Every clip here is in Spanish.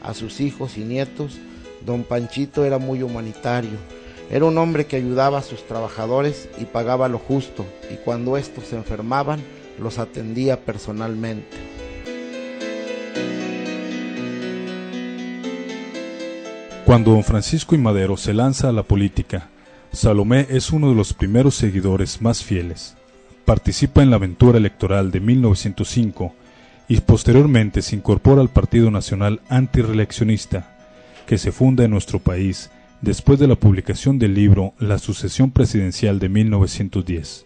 a sus hijos y nietos, don Panchito era muy humanitario. Era un hombre que ayudaba a sus trabajadores y pagaba lo justo, y cuando estos se enfermaban, los atendía personalmente. Cuando don Francisco I. Madero se lanza a la política, Salomé es uno de los primeros seguidores más fieles. Participa en la aventura electoral de 1905 y posteriormente se incorpora al Partido Nacional Antirreeleccionista, que se funda en nuestro país después de la publicación del libro La sucesión presidencial de 1910,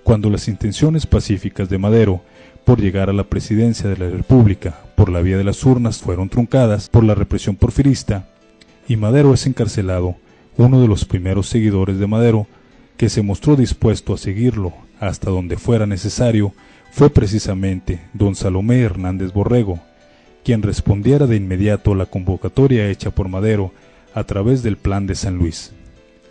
cuando las intenciones pacíficas de Madero por llegar a la presidencia de la República por la vía de las urnas fueron truncadas por la represión porfirista, y Madero es encarcelado. Uno de los primeros seguidores de Madero, que se mostró dispuesto a seguirlo hasta donde fuera necesario, fue precisamente don Salomé Hernández Borrego, quien respondiera de inmediato a la convocatoria hecha por Madero a través del Plan de San Luis.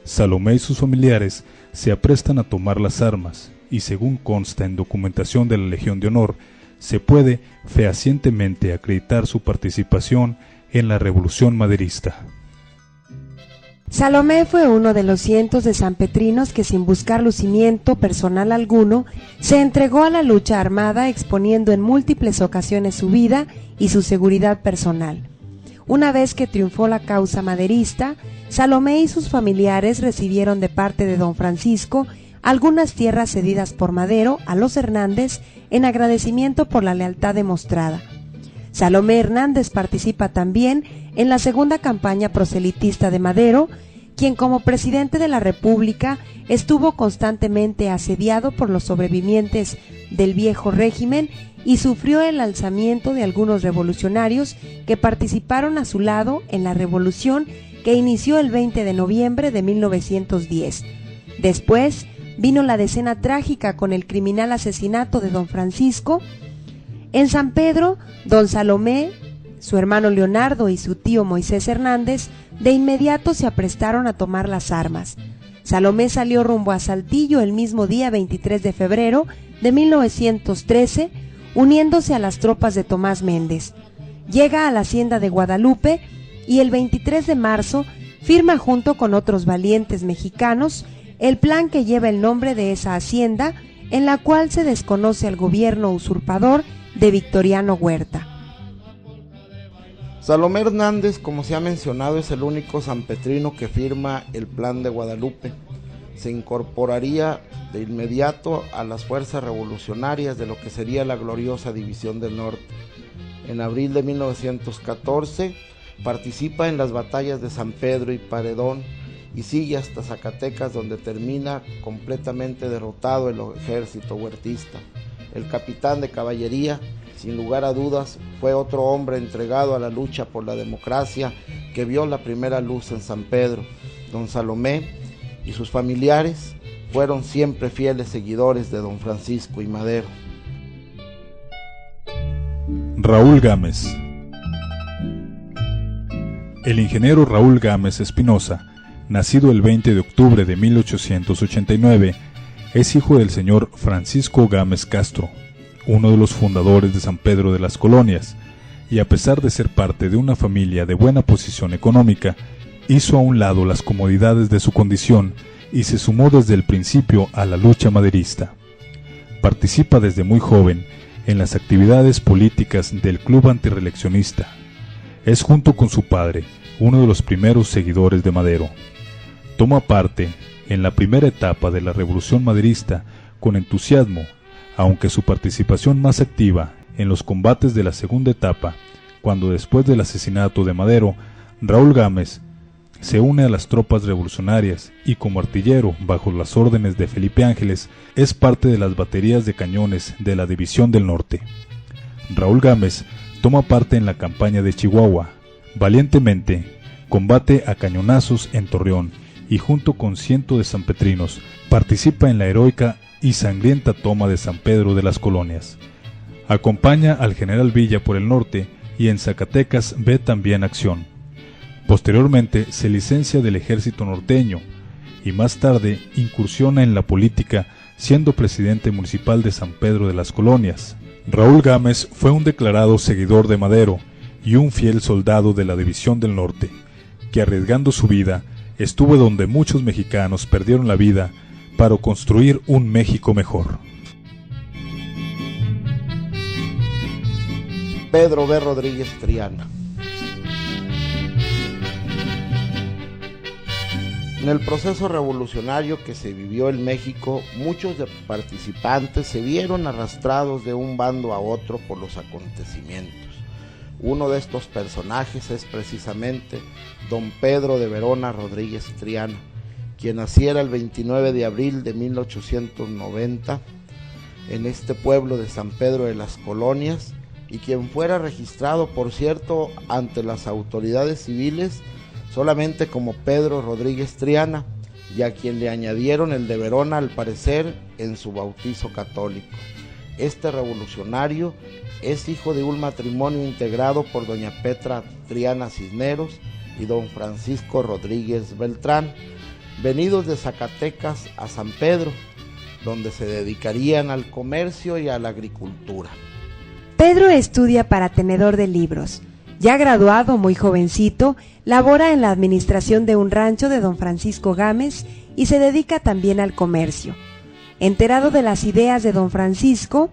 Salomé y sus familiares se aprestan a tomar las armas y, según consta en documentación de la Legión de Honor, se puede fehacientemente acreditar su participación en la Revolución Maderista. Salomé fue uno de los cientos de sanpetrinos que, sin buscar lucimiento personal alguno, se entregó a la lucha armada, exponiendo en múltiples ocasiones su vida y su seguridad personal. Una vez que triunfó la causa maderista, Salomé y sus familiares recibieron de parte de don Francisco algunas tierras cedidas por Madero a los Hernández en agradecimiento por la lealtad demostrada. Salomé Hernández participa también en la segunda campaña proselitista de Madero, quien como presidente de la República estuvo constantemente asediado por los sobrevivientes del viejo régimen y sufrió el alzamiento de algunos revolucionarios que participaron a su lado en la revolución que inició el 20 de noviembre de 1910. Después vino la decena trágica con el criminal asesinato de don Francisco. En San Pedro, don Salomé, su hermano Leonardo y su tío Moisés Hernández de inmediato se aprestaron a tomar las armas. Salomé salió rumbo a Saltillo el mismo día 23 de febrero de 1913, uniéndose a las tropas de Tomás Méndez. Llega a la hacienda de Guadalupe y el 23 de marzo firma junto con otros valientes mexicanos el plan que lleva el nombre de esa hacienda, en la cual se desconoce al gobierno usurpador de Victoriano Huerta. Salomé Hernández, como se ha mencionado, es el único sanpetrino que firma el Plan de Guadalupe. Se incorporaría de inmediato a las fuerzas revolucionarias de lo que sería la gloriosa División del Norte. En abril de 1914 participa en las batallas de San Pedro y Paredón y sigue hasta Zacatecas, donde termina completamente derrotado el ejército huertista. El capitán de caballería, sin lugar a dudas, fue otro hombre entregado a la lucha por la democracia que vio la primera luz en San Pedro. Don Salomé y sus familiares fueron siempre fieles seguidores de don Francisco I. Madero. Raúl Gámez. El ingeniero Raúl Gámez Espinosa, nacido el 20 de octubre de 1889, es hijo del señor Francisco Gámez Castro, uno de los fundadores de San Pedro de las Colonias, y a pesar de ser parte de una familia de buena posición económica, hizo a un lado las comodidades de su condición y se sumó desde el principio a la lucha maderista. Participa desde muy joven en las actividades políticas del Club Antirreeleccionista. Es, junto con su padre, uno de los primeros seguidores de Madero. Toma parte en la primera etapa de la Revolución Maderista con entusiasmo, aunque su participación más activa en los combates de la segunda etapa, cuando después del asesinato de Madero, Raúl Gámez se une a las tropas revolucionarias y como artillero bajo las órdenes de Felipe Ángeles es parte de las baterías de cañones de la División del Norte. Raúl Gámez toma parte en la campaña de Chihuahua, valientemente combate a cañonazos en Torreón y junto con cientos de sanpetrinos participa en la heroica y sangrienta toma de San Pedro de las Colonias. Acompaña al general Villa por el norte y en Zacatecas ve también acción. Posteriormente se licencia del ejército norteño y más tarde incursiona en la política siendo presidente municipal de San Pedro de las Colonias. Raúl Gámez fue un declarado seguidor de Madero y un fiel soldado de la División del Norte, que arriesgando su vida estuvo donde muchos mexicanos perdieron la vida para construir un México mejor. Pedro B. Rodríguez Triana. En el proceso revolucionario que se vivió en México, muchos participantes se vieron arrastrados de un bando a otro por los acontecimientos. Uno de estos personajes es precisamente don Pedro de Verona Rodríguez Triana, quien naciera el 29 de abril de 1890 en este pueblo de San Pedro de las Colonias, y quien fuera registrado, por cierto, ante las autoridades civiles solamente como Pedro Rodríguez Triana, y a quien le añadieron el de Verona al parecer en su bautizo católico. Este revolucionario es hijo de un matrimonio integrado por doña Petra Triana Cisneros y don Francisco Rodríguez Beltrán, venidos de Zacatecas a San Pedro, donde se dedicarían al comercio y a la agricultura. Pedro estudia para tenedor de libros. Ya graduado, muy jovencito, labora en la administración de un rancho de don Francisco Gámez y se dedica también al comercio. Enterado de las ideas de don Francisco,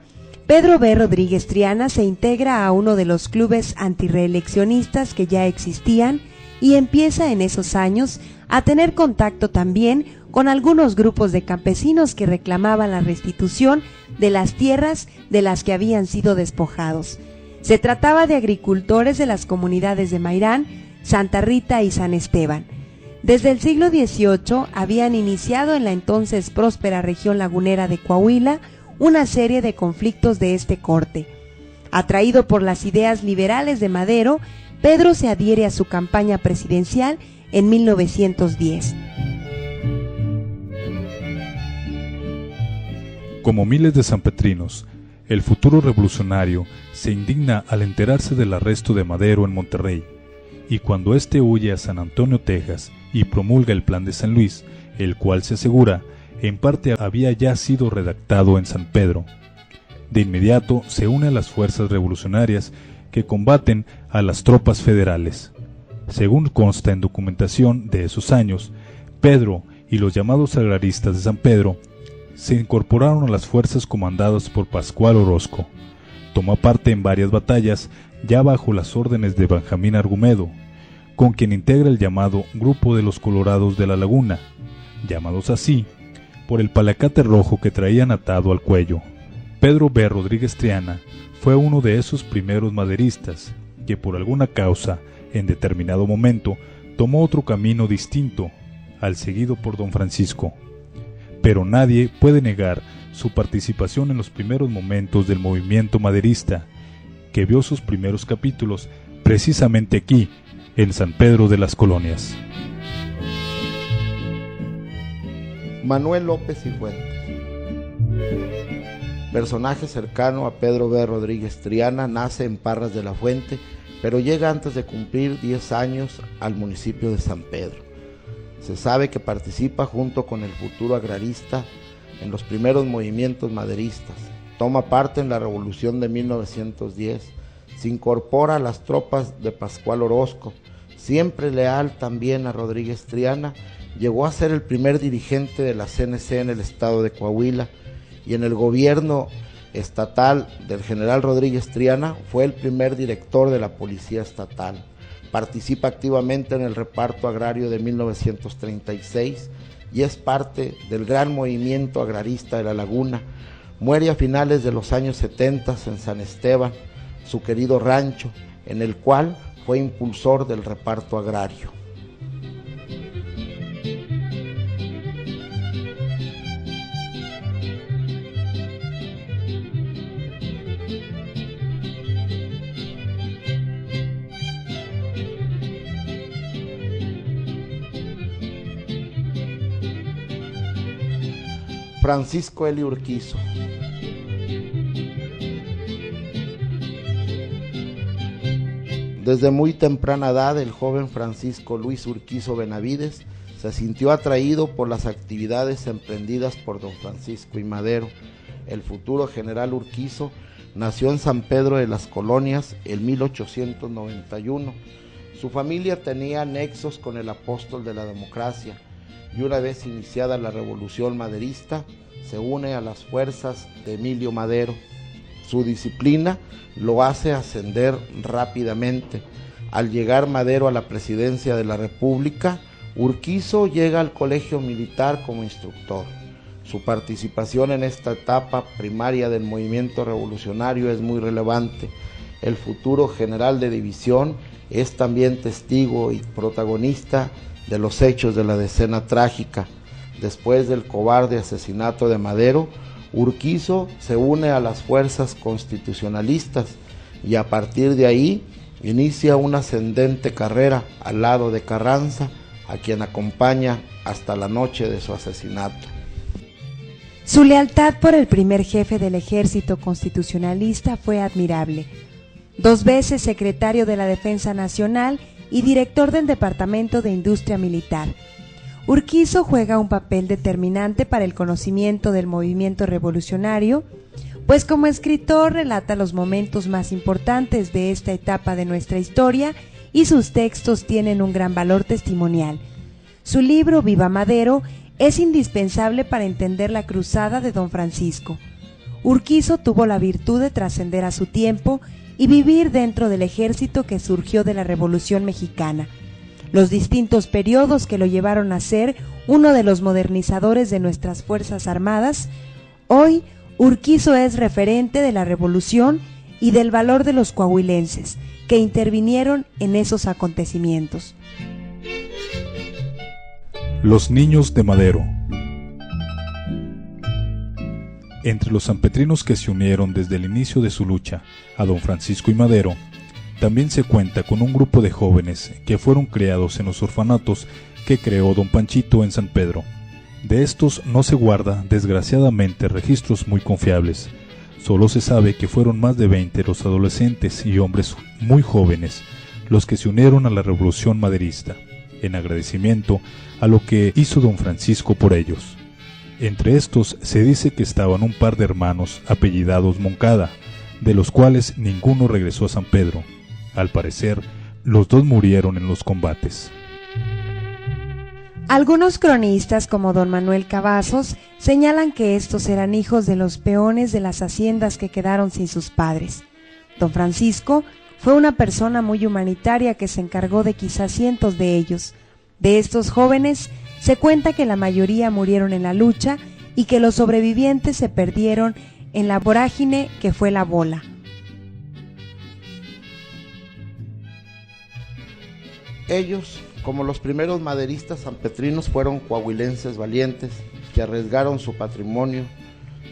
Pedro B. Rodríguez Triana se integra a uno de los clubes antirreeleccionistas que ya existían y empieza en esos años a tener contacto también con algunos grupos de campesinos que reclamaban la restitución de las tierras de las que habían sido despojados. Se trataba de agricultores de las comunidades de Mairán, Santa Rita y San Esteban. Desde el siglo XVIII habían iniciado en la entonces próspera región lagunera de Coahuila una serie de conflictos de este corte. Atraído por las ideas liberales de Madero, Pedro se adhiere a su campaña presidencial en 1910. Como miles de sanpetrinos, el futuro revolucionario se indigna al enterarse del arresto de Madero en Monterrey, y cuando éste huye a San Antonio, Texas, y promulga el Plan de San Luis, el cual se asegura, en parte había ya sido redactado en San Pedro. De inmediato se une a las fuerzas revolucionarias que combaten a las tropas federales. Según consta en documentación de esos años, Pedro y los llamados agraristas de San Pedro se incorporaron a las fuerzas comandadas por Pascual Orozco. Tomó parte en varias batallas ya bajo las órdenes de Benjamín Argumedo, con quien integra el llamado Grupo de los Colorados de la Laguna, llamados así por el palacate rojo que traían atado al cuello. Pedro B. Rodríguez Triana fue uno de esos primeros maderistas que por alguna causa, en determinado momento, tomó otro camino distinto al seguido por don Francisco. Pero nadie puede negar su participación en los primeros momentos del movimiento maderista, que vio sus primeros capítulos precisamente aquí, en San Pedro de las Colonias. Manuel López y Fuentes. Personaje cercano a Pedro B. Rodríguez Triana, nace en Parras de la Fuente, pero llega antes de cumplir 10 años al municipio de San Pedro. Se sabe que participa junto con el futuro agrarista en los primeros movimientos maderistas. Toma parte en la Revolución de 1910. Se incorpora a las tropas de Pascual Orozco. Siempre leal también a Rodríguez Triana, llegó a ser el primer dirigente de la CNC en el estado de Coahuila, y en el gobierno estatal del general Rodríguez Triana fue el primer director de la Policía Estatal. Participa activamente en el reparto agrario de 1936 y es parte del gran movimiento agrarista de la Laguna. Muere a finales de los años 70 en San Esteban, su querido rancho, en el cual fue impulsor del reparto agrario. Francisco Eli Urquizo. Desde muy temprana edad, el joven Francisco Luis Urquizo Benavides se sintió atraído por las actividades emprendidas por don Francisco I. Madero. El futuro general Urquizo Nació en San Pedro de las Colonias en 1891. Su familia tenía nexos con el apóstol de la democracia y una vez iniciada la revolución maderista, se une a las fuerzas de Emilio Madero. Su disciplina lo hace ascender rápidamente. Al llegar Madero a la presidencia de la República, Urquizo llega al colegio militar como instructor. Su participación en esta etapa primaria del movimiento revolucionario es muy relevante. El futuro general de división es también testigo y protagonista de los hechos de la Decena Trágica. Después del cobarde asesinato de Madero, Urquizo se une a las fuerzas constitucionalistas y a partir de ahí inicia una ascendente carrera al lado de Carranza, a quien acompaña hasta la noche de su asesinato. Su lealtad por el primer jefe del ejército constitucionalista fue admirable. 2 veces secretario de la Defensa Nacional y director del Departamento de Industria Militar. Urquizo juega un papel determinante para el conocimiento del movimiento revolucionario, pues como escritor relata los momentos más importantes de esta etapa de nuestra historia y sus textos tienen un gran valor testimonial. Su libro Viva Madero es indispensable para entender la cruzada de Don Francisco. Urquizo tuvo la virtud de trascender a su tiempo y vivir dentro del ejército que surgió de la Revolución Mexicana, los distintos periodos que lo llevaron a ser uno de los modernizadores de nuestras Fuerzas Armadas. Hoy, Urquizo es referente de la revolución y del valor de los coahuilenses que intervinieron en esos acontecimientos. Los niños de Madero. Entre los sanpetrinos que se unieron desde el inicio de su lucha a don Francisco y Madero, también se cuenta con un grupo de jóvenes que fueron criados en los orfanatos que creó don Panchito en San Pedro. De estos no se guarda, desgraciadamente, registros muy confiables. Solo se sabe que fueron más de 20 los adolescentes y hombres muy jóvenes los que se unieron a la revolución maderista, en agradecimiento a lo que hizo don Francisco por ellos. Entre estos se dice que estaban un par de hermanos apellidados Moncada, de los cuales ninguno regresó a San Pedro. Al parecer, los 2 murieron en los combates. Algunos cronistas, como don Manuel Cavazos, señalan que estos eran hijos de los peones de las haciendas que quedaron sin sus padres. Don Francisco fue una persona muy humanitaria que se encargó de quizás cientos de ellos. De estos jóvenes, se cuenta que la mayoría murieron en la lucha y que los sobrevivientes se perdieron en la vorágine que fue la bola. Ellos, como los primeros maderistas sanpetrinos, fueron coahuilenses valientes que arriesgaron su patrimonio,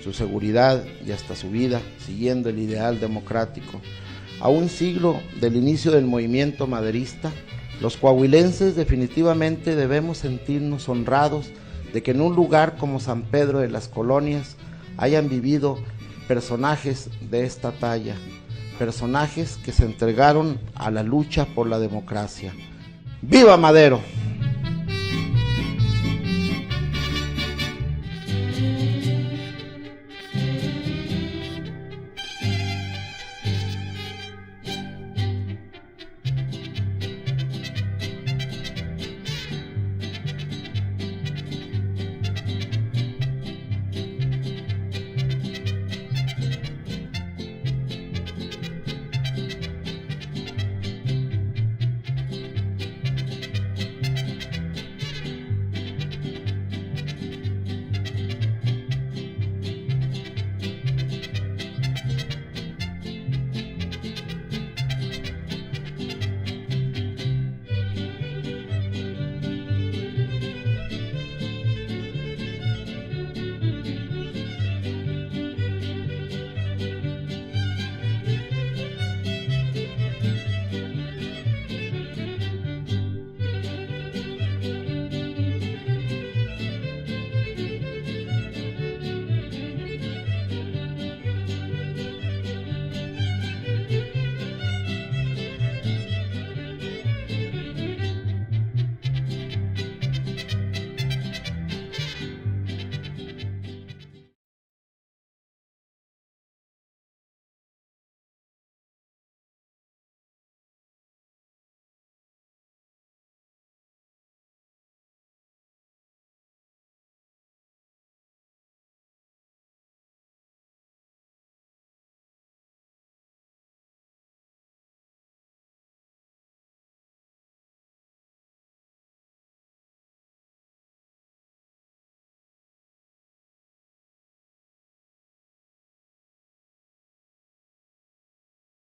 su seguridad y hasta su vida, siguiendo el ideal democrático. A un siglo del inicio del movimiento maderista, los coahuilenses definitivamente debemos sentirnos honrados de que en un lugar como San Pedro de las Colonias hayan vivido personajes de esta talla, personajes que se entregaron a la lucha por la democracia. ¡Viva Madero!